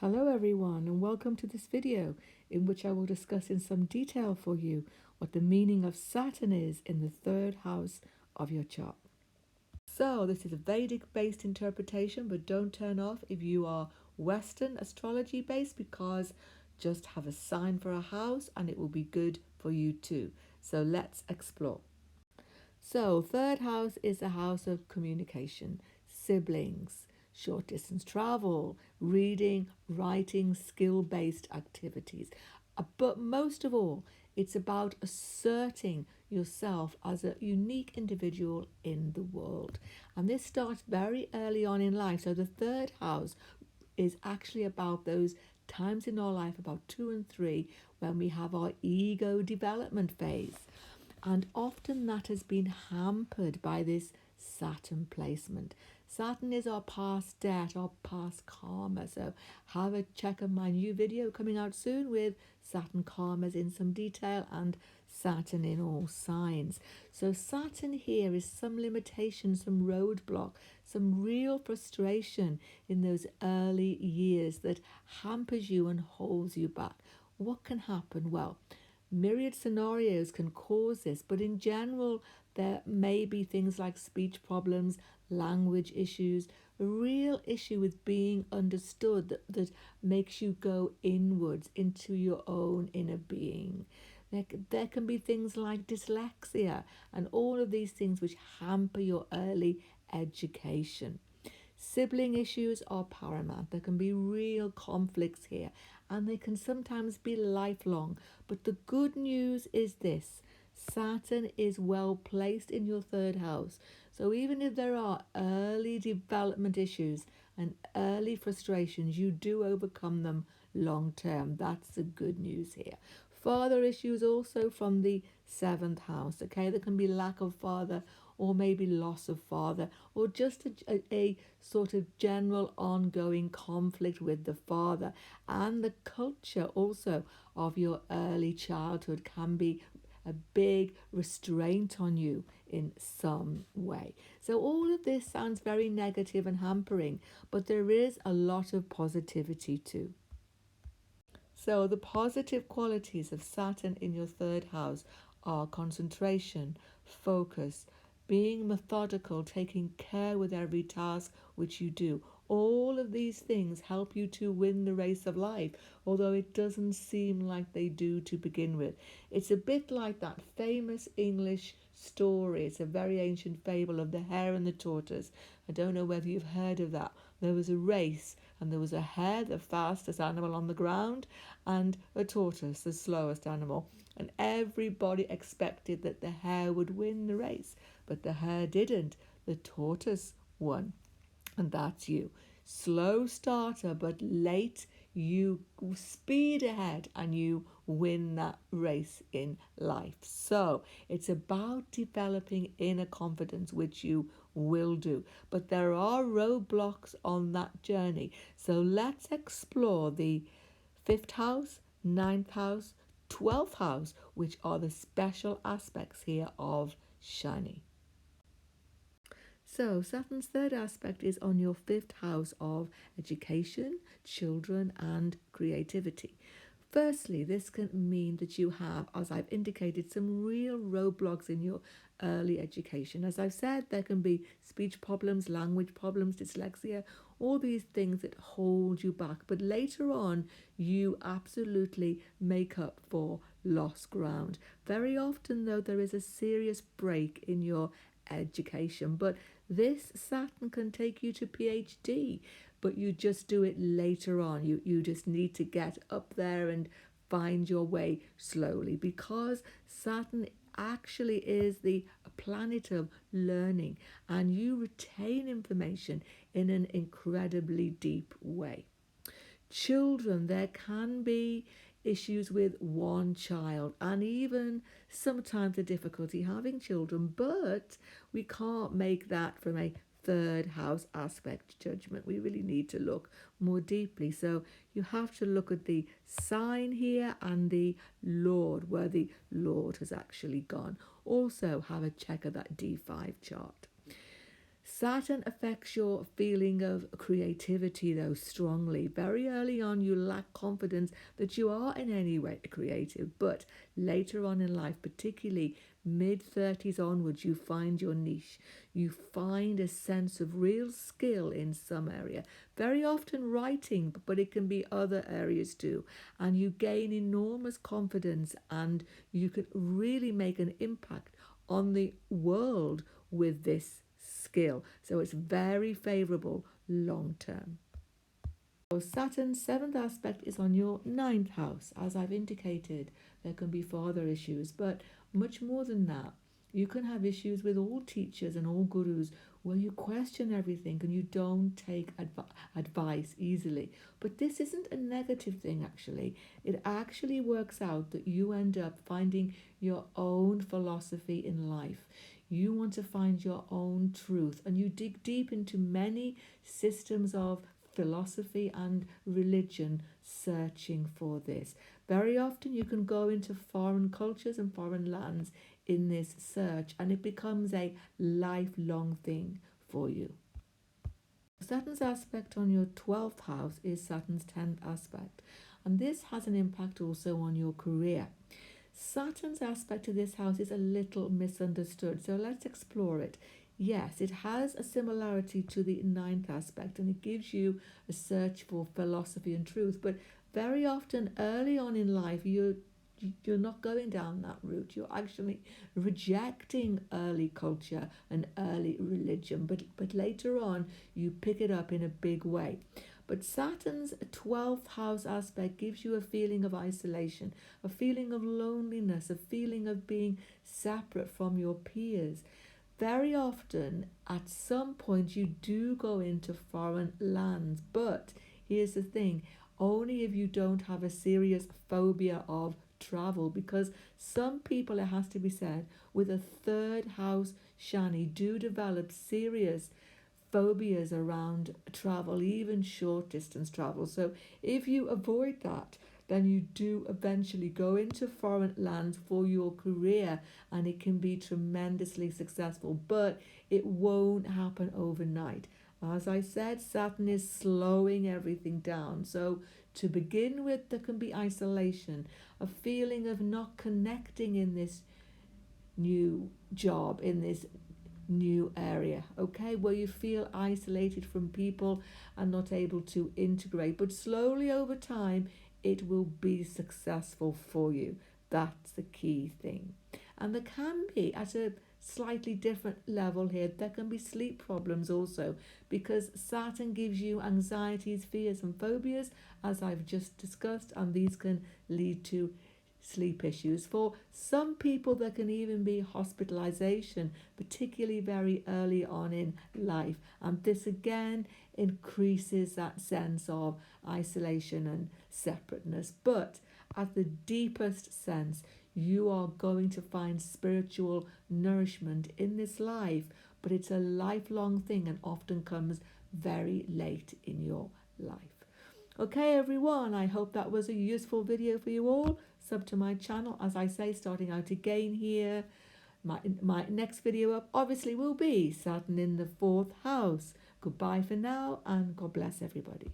Hello everyone and welcome to this video in which I will discuss in some detail for you what the meaning of Saturn is in the third house of your chart. So this is a Vedic based interpretation, but don't turn off if you are Western astrology based, because just have a sign for a house and it will be good for you too. So let's explore. So third house is a house of communication, siblings, short distance travel, reading, writing, skill-based activities. But most of all, it's about asserting yourself as a unique individual in the world. And this starts very early on in life. So the third house is actually about those times in our life, about 2 and 3, when we have our ego development phase. And often that has been hampered by this Saturn placement. Saturn is our past debt, our past karma. So have a check on my new video coming out soon with Saturn karmas in some detail and Saturn in all signs. So Saturn here is some limitation, some roadblock, some real frustration in those early years that hampers you and holds you back. What can happen? Well, myriad scenarios can cause this, but in general, there may be things like speech problems, language issues, a real issue with being understood that makes you go inwards into your own inner being. There can be things like dyslexia and all of these things which hamper your early education. Sibling issues are paramount. There can be real conflicts here, and they can sometimes be lifelong. But the good news is this: Saturn is well placed in your third house. So even if there are early development issues and early frustrations, you do overcome them long term. That's the good news here. Father issues also from the seventh house. Okay, there can be lack of father, or maybe loss of father, or just a sort of general ongoing conflict with the father. And the culture also of your early childhood can be a big restraint on you in some way. So all of this sounds very negative and hampering, but there is a lot of positivity too. So the positive qualities of Saturn in your third house are concentration, focus, being methodical, taking care with every task which you do. All of these things help you to win the race of life, although it doesn't seem like they do to begin with. It's a bit like that famous English story. It's a very ancient fable of the hare and the tortoise. I don't know whether you've heard of that. There was a race, and there was a hare, the fastest animal on the ground, and a tortoise, the slowest animal. And everybody expected that the hare would win the race, but the hare didn't. The tortoise won. And that's you. Slow starter, but late you speed ahead and you win that race in life. So it's about developing inner confidence, which you will do. But there are roadblocks on that journey. So let's explore the 5th house, 9th house, 12th house, which are the special aspects here of Shani. So Saturn's third aspect is on your 5th house of education, children and creativity. Firstly, this can mean that you have, as I've indicated, some real roadblocks in your early education. As I've said, there can be speech problems, language problems, dyslexia, all these things that hold you back. But later on, you absolutely make up for lost ground. Very often, though, there is a serious break in your education, but this Saturn can take you to PhD, but you just do it later on. You just need to get up there and find your way slowly, because Saturn actually is the planet of learning, and you retain information in an incredibly deep way. Children, there can be issues with one child, and even sometimes the difficulty having children, but we can't make that from a third house aspect judgment. We really need to look more deeply. So you have to look at the sign here and the Lord, where the Lord has actually gone. Also have a check of that D5 chart. Saturn affects your feeling of creativity, though, strongly. Very early on, you lack confidence that you are in any way creative, but later on in life, particularly mid-30s onwards, you find your niche. You find a sense of real skill in some area. Very often writing, but it can be other areas too. And you gain enormous confidence, and you can really make an impact on the world with this skill. So it's very favorable long term. So Saturn's seventh aspect is on your ninth house. As I've indicated, there can be father issues, but much more than that. You can have issues with all teachers and all gurus where you question everything and you don't take advice easily. But this isn't a negative thing, actually. It actually works out that you end up finding your own philosophy in life. You want to find your own truth, and you dig deep into many systems of philosophy and religion searching for this. Very often you can go into foreign cultures and foreign lands in this search, and it becomes a lifelong thing for you. Saturn's aspect on your 12th house is Saturn's 10th aspect, and this has an impact also on your career. Saturn's aspect to this house is a little misunderstood, so let's explore it. Yes, it has a similarity to the ninth aspect, and it gives you a search for philosophy and truth, but very often early on in life you're not going down that route. You're actually rejecting early culture and early religion, but later on you pick it up in a big way. But Saturn's 12th house aspect gives you a feeling of isolation, a feeling of loneliness, a feeling of being separate from your peers. Very often, at some point, you do go into foreign lands, but here's the thing, only if you don't have a serious phobia of travel, because some people, it has to be said, with a third house shani do develop serious phobias around travel, even short distance travel. So if you avoid that, then you do eventually go into foreign lands for your career, and it can be tremendously successful, but it won't happen overnight. As I said, Saturn is slowing everything down. So to begin with, there can be isolation, a feeling of not connecting in this new job, in this new area, okay, where you feel isolated from people and not able to integrate. But slowly over time, it will be successful for you. That's the key thing. And there can be, at a slightly different level here, there can be sleep problems also, because Saturn gives you anxieties, fears and phobias, as I've just discussed, and these can lead to sleep issues. For some people, there can even be hospitalization, particularly very early on in life, and this again increases that sense of isolation and separateness. But at the deepest sense, you are going to find spiritual nourishment in this life, but it's a lifelong thing and often comes very late in your life. Okay everyone, I hope that was a useful video for you all. Sub to my channel, as I say, starting out again here. My next video up obviously will be Saturn in the 4th house. Goodbye for now, and God bless everybody.